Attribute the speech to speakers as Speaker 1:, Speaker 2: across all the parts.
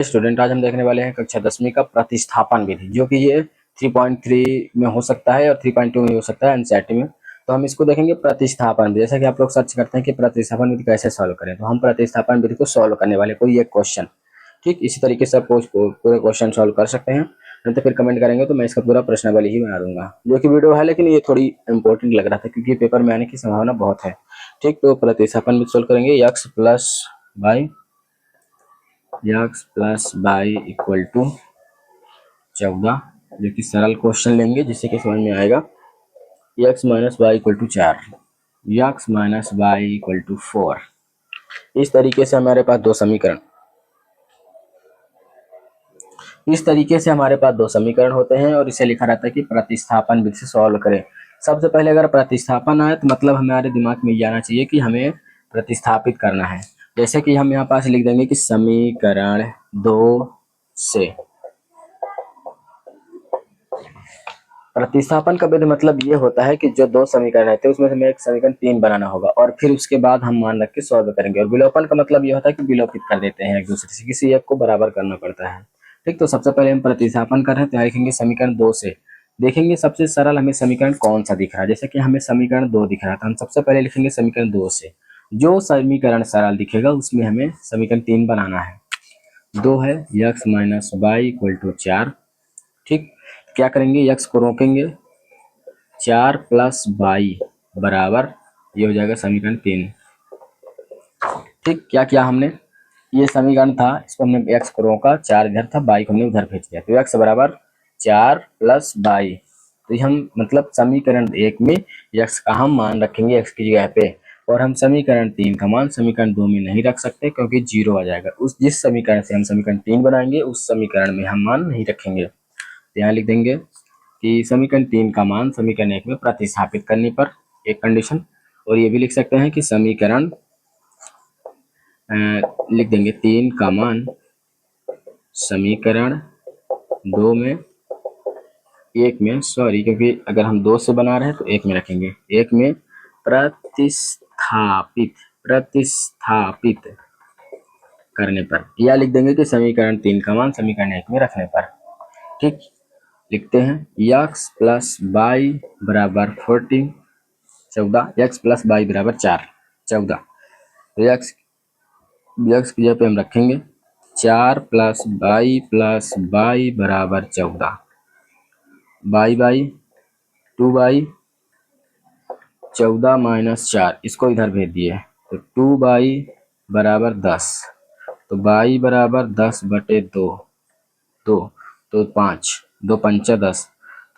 Speaker 1: Student, आज हम देखने वाले हैं कक्षा 10वीं का प्रतिस्थापन विधि, जो कि ये 3.3 में हो सकता है और 3.2 में हो सकता है एनसीईआरटी में। तो हम इसको देखेंगे प्रतिस्थापन विधि। जैसा कि आप लोग सर्च करते हैं कि प्रतिस्थापन विधि कैसे सॉल्व करें, तो हम प्रतिस्थापन विधि को सॉल्व करने वाले कोई एक क्वेश्चन, ठीक इसी तरीके से आप पूरे क्वेश्चन सॉल्व कर सकते हैं। नहीं तो फिर कमेंट करेंगे तो मैं इसका पूरा प्रश्नावली ही बना दूंगा, जो कि वीडियो है लेकिन ये थोड़ी इंपॉर्टेंट लग रहा था क्योंकि पेपर में आने की संभावना बहुत है। ठीक, तो प्रतिस्थापन विधि सॉल्व करेंगे। x plus y equal to 14, जो कि सरल क्वेश्चन लेंगे जिससे कि समझ में आएगा। x minus y equal to 4, x minus y equal to 4। इस तरीके से हमारे पास दो समीकरण होते हैं और इसे लिखा रहता है कि प्रतिस्थापन विधि से सॉल्व करें। सबसे पहले अगर प्रतिस्थापन आए तो मतलब हमारे दिमाग में ये आना चाहिए कि हमें प्रतिस्थापित करना है। जैसे कि हम यहाँ पास लिख देंगे कि समीकरण 2 से प्रतिस्थापन का विधि मतलब ये होता है कि जो दो समीकरण रहते हैं उसमें से हमें एक समीकरण 3 बनाना होगा और फिर उसके बाद हम मान रख के सॉल्व करेंगे। और विलोपन का मतलब ये होता है कि विलोपित कर देते हैं एक दूसरे से, किसी एक को बराबर करना पड़ता है। ठीक, तो सबसे पहले हम प्रतिस्थापन कर रहे हैं तो लिखेंगे समीकरण 2 से। देखेंगे सबसे सरल हमें समीकरण कौन सा दिख रहा है। जैसे कि हमें समीकरण 2 दिख रहा था, हम सबसे पहले लिखेंगे समीकरण 2 से। जो समीकरण सरल दिखेगा उसमें हमें समीकरण 3 बनाना है। 2 है x minus y equal to 4। ठीक, क्या करेंगे, x को रोकेंगे, 4 प्लस बाई बराबर ये हो जाएगा समीकरण 3। ठीक, क्या किया हमने, ये समीकरण था, इसको हमने x को रोका, 4 इधर था, बाई को हमने उधर भेज दिया, तो x बराबर 4 प्लस बाई। तो ये हम मतलब समीकरण 1 में x का हम मान रखेंगे x की जगह पे, और हम समीकरण 3 का मान समीकरण 2 में नहीं रख सकते क्योंकि 0 आ जाएगा। उस जिस समीकरण से हम समीकरण 3 बनाएंगे उस समीकरण में हम मान नहीं रखेंगे। तो यहाँ लिख देंगे कि समीकरण 3 का मान समीकरण 1 में प्रतिस्थापित करने पर एक कंडीशन, और ये भी लिख सकते हैं कि समीकरण लिख देंगे 3 का मान समीकरण 2 में 1 में, सॉरी क्योंकि अगर हम 2 से बना रहे हैं तो 1 में रखेंगे, 1 में प्रतिस्थापित करने पर, या लिख देंगे कि समीकरण 3 का मान समीकरण 1 में रखने पर। ठीक, लिखते हैं x प्लस बाई बराबर 14 x प्लस बाई बराबर 4 14। तो x की जगह पे हम रखेंगे 4 प्लस बाई बराबर 14, बाई 2 बाई 14 माइनस 4, इसको इधर भेज दिए तो 2 बाई बराबर 10, तो बाई बराबर 10 बटे 2 तो 5, 2 पंचा 10,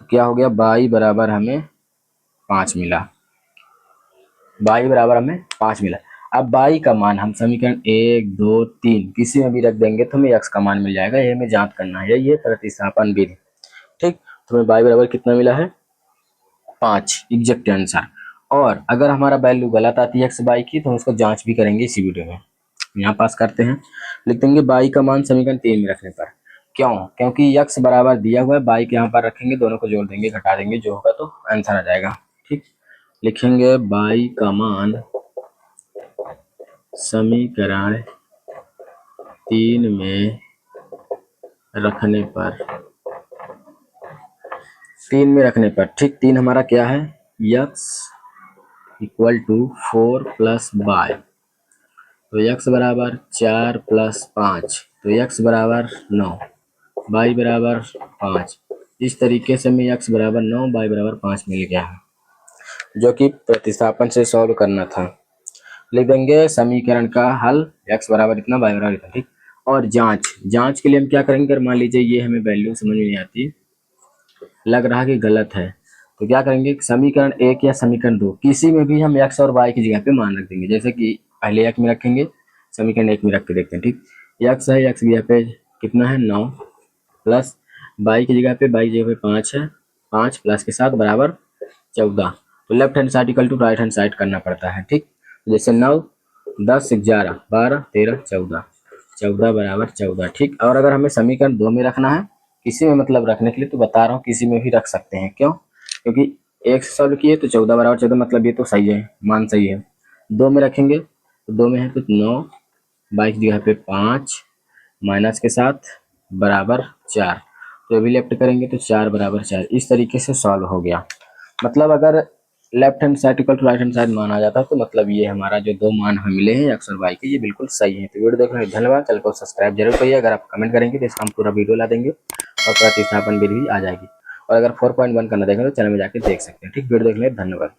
Speaker 1: तो क्या हो गया, बाई बराबर हमें 5 मिला, अब बाई का मान हम समीकरण 1 2 3 किसी में भी रख देंगे तो हमें x का मान मिल जाएगा। ये हमें जांच करना है, यही है प्रतिस्थापन विधि। ठीक, तो हमें बाई बराबर कितना मिला है, 5 एग्जैक्ट आंसर। और अगर हमारा वैल्यू गलत आती है x बाई की तो हम उसको जांच भी करेंगे इसी वीडियो में। यहाँ पास करते हैं, लिख देंगे बाई का मान समीकरण 3 में रखने पर। क्यों, क्योंकि x बराबर दिया हुआ है, बाई के यहाँ पर रखेंगे, दोनों को जोड़ देंगे, घटा देंगे, जो होगा तो आंसर आ जाएगा। ठीक, लिखेंगे बाई का मान समीकरण 3 में रखने पर, 3 में रखने पर। ठीक, 3 हमारा क्या है, x equal to 4 plus y, तो x बराबर 4 प्लस 5, तो x बराबर 9, बाई बराबर 5। इस तरीके से हमें x बराबर 9 बाई बराबर 5 मिल गया है, जो कि प्रतिस्थापन से सॉल्व करना था। लिख देंगे समीकरण का हल, x बराबर इतना बाई बराबर इतना। ठीक, और जांच के लिए हम क्या करेंगे, मान लीजिए ये हमें वैल्यू समझ में नहीं आती, लग रहा कि गलत है, तो क्या करेंगे, समीकरण 1 या समीकरण 2 किसी में भी हम x और y की जगह पे मान रख देंगे। जैसे कि पहले x में रखेंगे, समीकरण 1 में रख के देखते हैं। ठीक, x है, x की जगह पे कितना है 9, प्लस y की जगह पे 5 है, 5 प्लस के साथ बराबर 14। तो left hand side equal to right hand side करना पड़ता है। ठीक, जैसे 9 10 11 12 13 14, 14 बराबर 14। ठीक, और अगर हमें समीकरण 2 में रखना है, किसी में मतलब रखने के लिए, तो बता रहा हूँ किसी में भी रख सकते हैं। क्यों, क्योंकि 1 से सॉल्व किए तो 14 बराबर 14, मतलब ये तो सही है, मान सही है। 2 में रखेंगे तो 2 में है तो 9, 22 की जगह पे 5, माइनस के साथ बराबर 4, तो अभी लेफ्ट करेंगे तो 4 बराबर 4। इस तरीके से सॉल्व हो गया। मतलब अगर left hand side equal to right hand side माना जाता है तो मतलब ये हमारा जो दो मान हमें मिले हैं एक्स और वाई के, ये बिल्कुल सही है। तो वीडियो देखने के लिए धन्यवाद। चैनल को सब्सक्राइब जरूर करिए। अगर आप कमेंट करेंगे तो इसका हम पूरा वीडियो ला देंगे और प्रतिस्थापन विधि भी आ जाएगी। और अगर 4.1 करना देखें तो चैनल में जाके देख सकते हैं। ठीक, वीडियो देखने के लिए धन्यवाद।